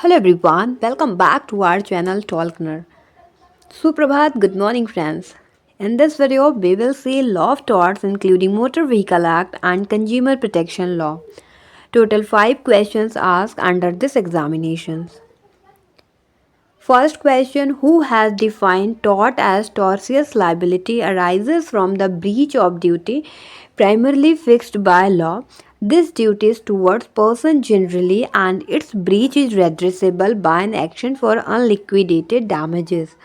Hello everyone, welcome back to our channel Talkner. Suprabhat, good morning friends. In this video, we will see law of torts including Motor Vehicle Act and Consumer Protection Law. Total 5 questions asked under this examinations. First question, who has defined tort as tortious liability arises from the breach of duty primarily fixed by law. This duty is towards person generally and its breach is redressable by an action for unliquidated damages.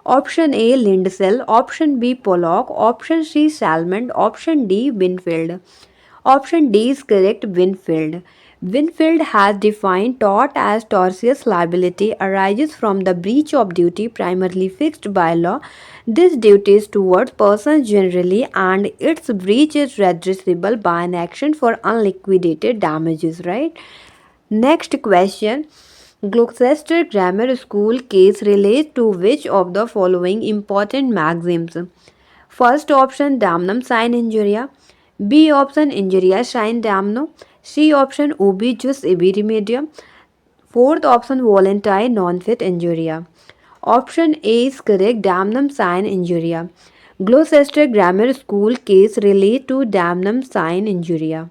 Option A Lindesel, Option B Pollock, Option C Salmond, Option D Winfield. Option D is correct, Winfield. Winfield has defined tort as tortious liability arises from the breach of duty primarily fixed by law. This duty is towards persons generally and its breach is redressable by an action for unliquidated damages, right? Next question. Gloucester Grammar School case relates to which of the following important maxims? First option damnum sine injuria, B option injuria sine damno, C option ubi jus ibi remedium, fourth option voluntae non fit injuria. Option A is correct, damnum sine injuria. Gloucester Grammar School case relate to damnum sine injuria.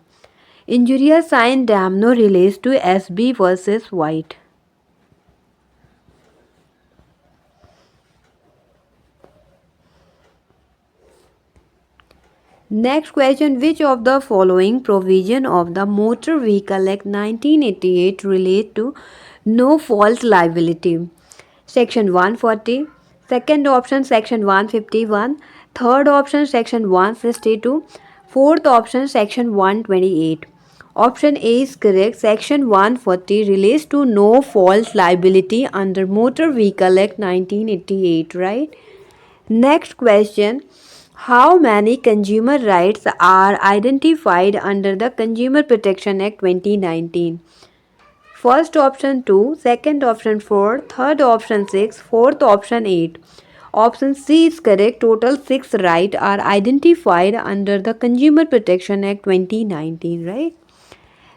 Injuria sine damno relates to SB versus White. Next question, which of the following provision of the Motor Vehicle Act 1988 relate to no fault liability? Section 140, second option Section 151, third option Section 162, fourth option Section 128. Option A is correct. Section 140 relates to no fault liability under Motor Vehicle Act 1988, right? Next question, how many consumer rights are identified under the Consumer Protection Act 2019? First option 2, second option 4, third option 6, fourth option 8. Option C is correct. Total 6 rights are identified under the Consumer Protection Act 2019, right?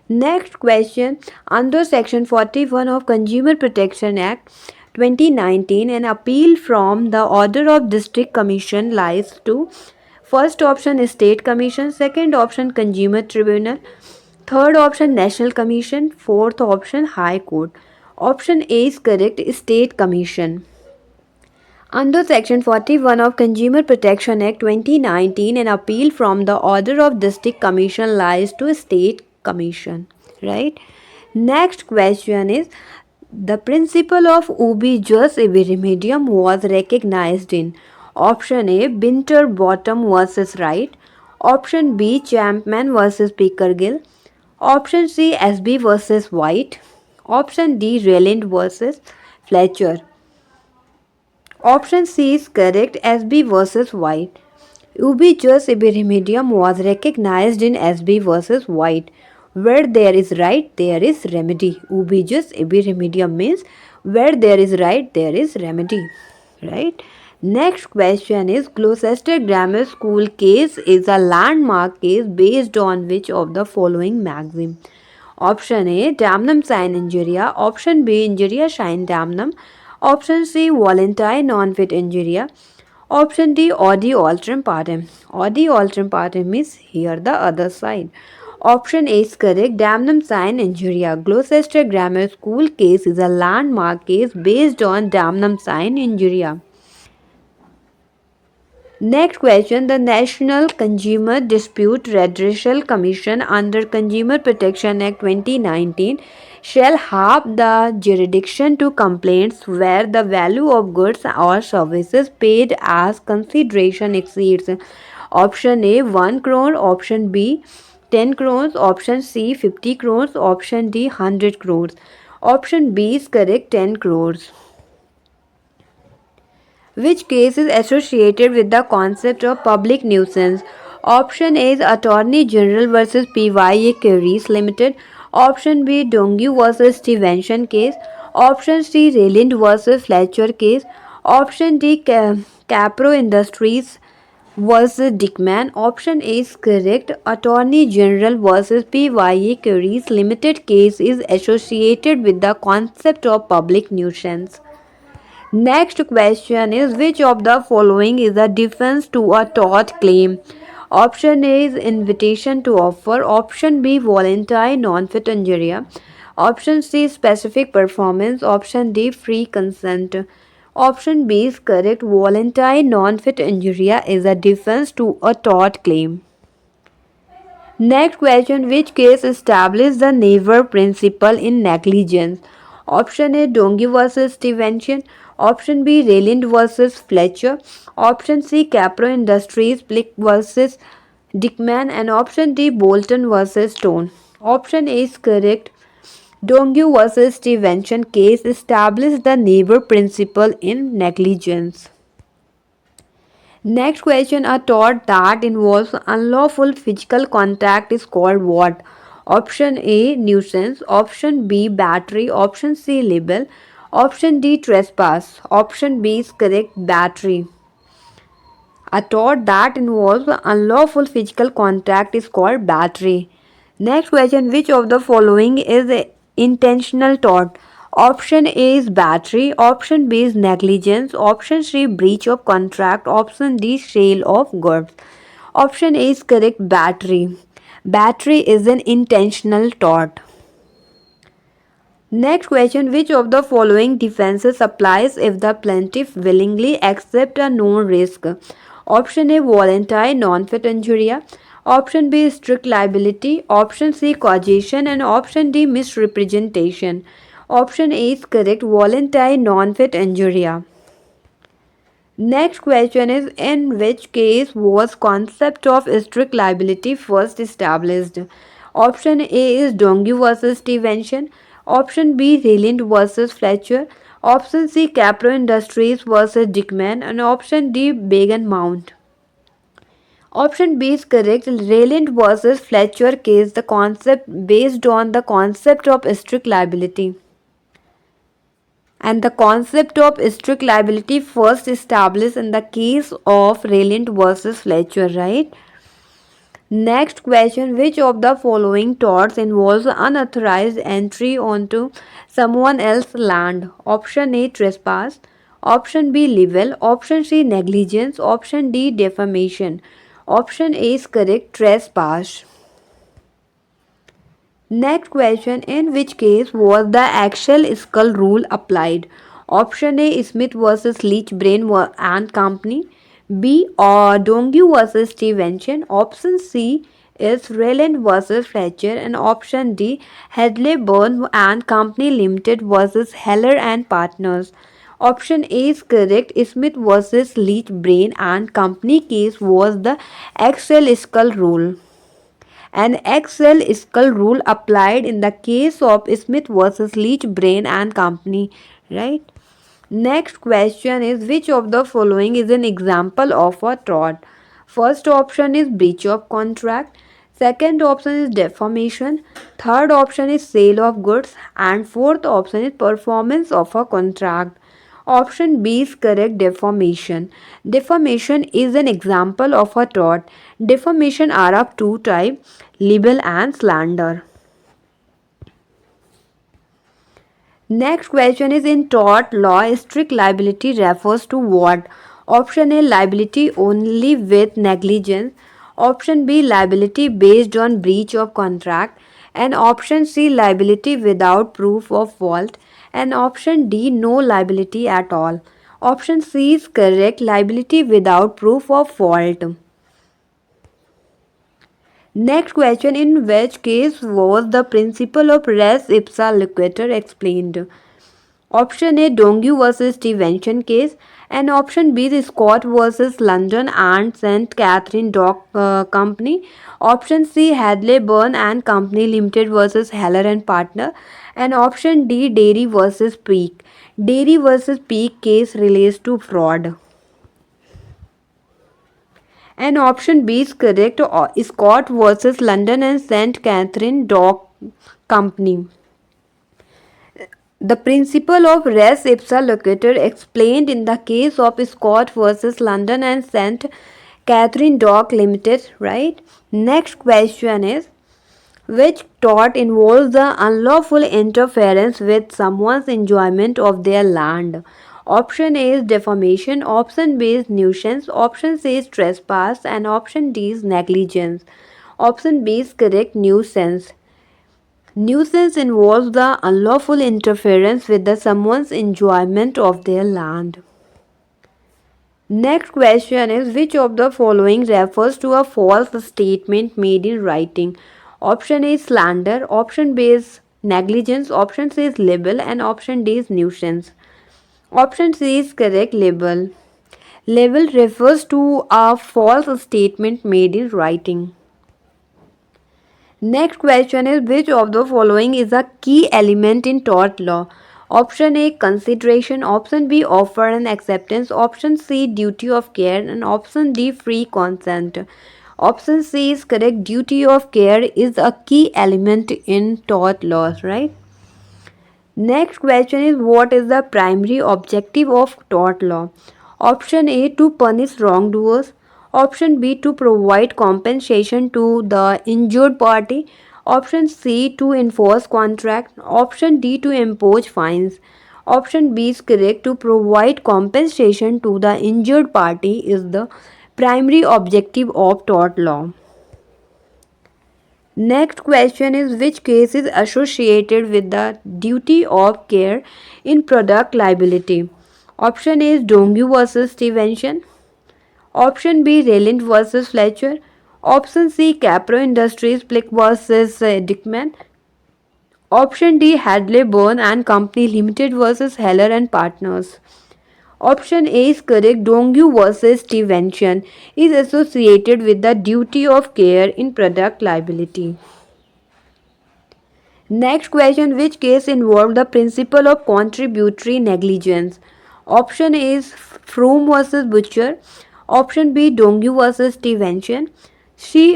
Next question, under Section 41 of Consumer Protection Act 2019, an appeal from the order of District Commission lies to first option State Commission, second option Consumer Tribunal, third option National Commission, fourth option High Court. Option A is correct, State Commission. Under Section 41 of Consumer Protection Act 2019, an appeal from the order of District Commission lies to State Commission, right? Next question is, the principle of ubi jus ibi remedium was recognized in option A Winterbottom versus Wright, option B Champman versus Pickergill, option C SB versus White, option D Reland versus Fletcher. Option C is correct, SB versus White. Ubi jus ibi remedium was recognized in SB versus White. Where there is right, there is remedy. Ubi jus ibi remedium means where there is right, there is remedy. Right? Next question is, Gloucester Grammar School case is a landmark case based on which of the following maxim? Option A damnum sine injuria, option B injuria sine damnum, option C voluntae non fit injuria, option D odi alteram partem. Odi alteram partem means here the other side. Option A is correct, damnum sine injuria. Gloucester Grammar School case is a landmark case based on damnum sine injuria. Next question, the National Consumer Dispute Redressal Commission under Consumer Protection Act 2019 shall have the jurisdiction to complaints where the value of goods or services paid as consideration exceeds option A 1 crore, option B 10 crores, option C 50 crores, option D 100 crores. Option B is correct, 10 crores. Which case is associated with the concept of public nuisance? Option A is Attorney General versus PYA Carries Limited. Option B Dongue versus Stevenson case. Option C Reland versus Fletcher case. Option D Capro Industries versus Dickman. Option A is correct. Attorney General versus PYA Curies Limited case is associated with the concept of public nuisance. Next question is, which of the following is a defense to a tort claim? Option A is invitation to offer. Option B voluntary non-fit injuria. Option C specific performance. Option D free consent. Option B is correct. Voluntary non-fit injuria is a defense to a tort claim. Next question, which case established the neighbor principle in negligence? Option A Dongi versus Stevenson. Option B Rayland versus Fletcher. Option C Capro Industries Blick versus Dickman. And option D Bolton versus Stone. Option A is correct. Dongu versus Stevenson case established the neighbor principle in negligence. Next question, a tort that involves unlawful physical contact is called what? Option A nuisance, option B battery, option C libel, option D trespass, option B is correct battery. A tort that involves unlawful physical contact is called battery. Next question, which of the following is a intentional tort? Option A is battery, option B is negligence, option C breach of contract, option D sale of goods. Option A is correct battery. Battery is an intentional tort. Next question, which of the following defenses applies if the plaintiff willingly accepts a known risk? Option A voluntary non-fit injuria, option B strict liability, option C causation, and option D misrepresentation. Option A is correct, voluntary non-fit injuria. Next question is, in which case was concept of strict liability first established? Option A is Dongue versus Stevenson, option B Rayland versus Fletcher, option C Capro Industries versus Dickman, and option D Bagan Mount. Option B is correct. Rayland versus Fletcher case the concept based on the concept of strict liability. And the concept of strict liability first established in the case of Rayland versus Fletcher, right? Next question, which of the following torts involves unauthorized entry onto someone else's land? Option A trespass, option B libel, option C negligence, option D defamation. Option A is correct, trespass. Next question, in which case was the Axel Skull rule applied? Option A Smith versus Leach Brain and Company, B or Dongue versus Stevenson, option C is Rayland versus Fletcher, and option D Hadley Burn and Company Limited versus Heller and Partners. Option A is correct. Smith versus Leach Brain and Company case was the Axel Skull rule. An Axel Skull rule applied in the case of Smith versus Leach Brain and Company, right? Next question is, which of the following is an example of a tort? First option is breach of contract, second option is defamation, third option is sale of goods, and fourth option is performance of a contract. Option B is correct, defamation. Defamation is an example of a tort. Defamation are of two types, libel and slander. Next question is, in tort law, strict liability refers to what? Option A liability only with negligence, option B liability based on breach of contract, and option C liability without proof of fault, and option D no liability at all. Option C is correct, liability without proof of fault. Next question, in which case was the principle of res ipsa loquitur explained? Option A Dongue versus Stevenson case, and option B the Scott versus London and St. Catherine Dock Company. Option C Hadley Burn and Company Limited versus Heller and Partner, and option D Dairy versus Peak. Dairy versus Peak case relates to fraud. And option B is correct, Scott versus London and St. Catherine Dock Company. The principle of res ipsa loquitur explained in the case of Scott versus London and St. Catherine Dock Limited, right? Next question is, which tort involves the unlawful interference with someone's enjoyment of their land? Option A is defamation, option B is nuisance, option C is trespass, and option D is negligence. Option B is correct, nuisance. Nuisance involves the unlawful interference with someone's enjoyment of their land. Next question is, which of the following refers to a false statement made in writing? Option A is slander, option B is negligence, option C is libel, and option D is nuisance. Option C is correct, libel. Libel refers to a false statement made in writing. Next question is, which of the following is a key element in tort law? Option A consideration, option B offer and acceptance, option C duty of care, and option D free consent. Option C is correct, duty of care is a key element in tort laws, right? Next question is, what is the primary objective of tort law? Option A to punish wrongdoers, option B to provide compensation to the injured party, option C to enforce contract, option D to impose fines. Option B is correct, to provide compensation to the injured party is the primary objective of tort law. Next question is, which case is associated with the duty of care in product liability? Option A is Dongue versus Stevenson. Option B Rayland versus Fletcher. Option C Capro Industries Plick versus Dickman. Option D Hadley Burn and Company Limited versus Heller and Partners. Option A is correct. Dongue versus Stevenson is associated with the duty of care in product liability. Next question, which case involved the principle of contributory negligence? Option A is Froome versus Butcher. Option B Dongue versus Stevenson.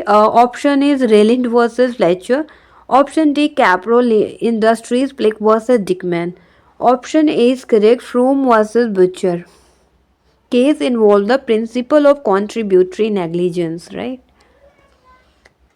Option is Rayland versus Fletcher. Option D Capro Industries Plick versus Dickman. Option A is correct, Froome versus Butcher. Case involved the principle of contributory negligence, right?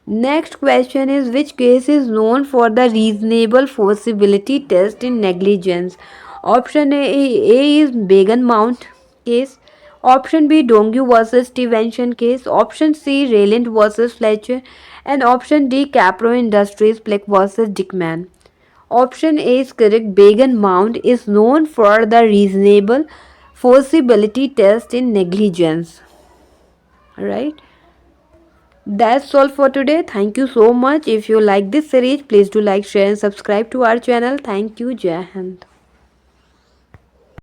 Next question is, which case is known for the reasonable forcibility test in negligence? Option A is Began Mount case. Option B Dongue versus Stevenson case. Option C Rayland versus Fletcher. And option D Capro Industries Plick versus Dickman. Option A is correct. Began Mount is known for the reasonable forcibility test in negligence. Right? That's all for today. Thank you so much. If you like this series, please do like, share and subscribe to our channel. Thank you. Jai Hind.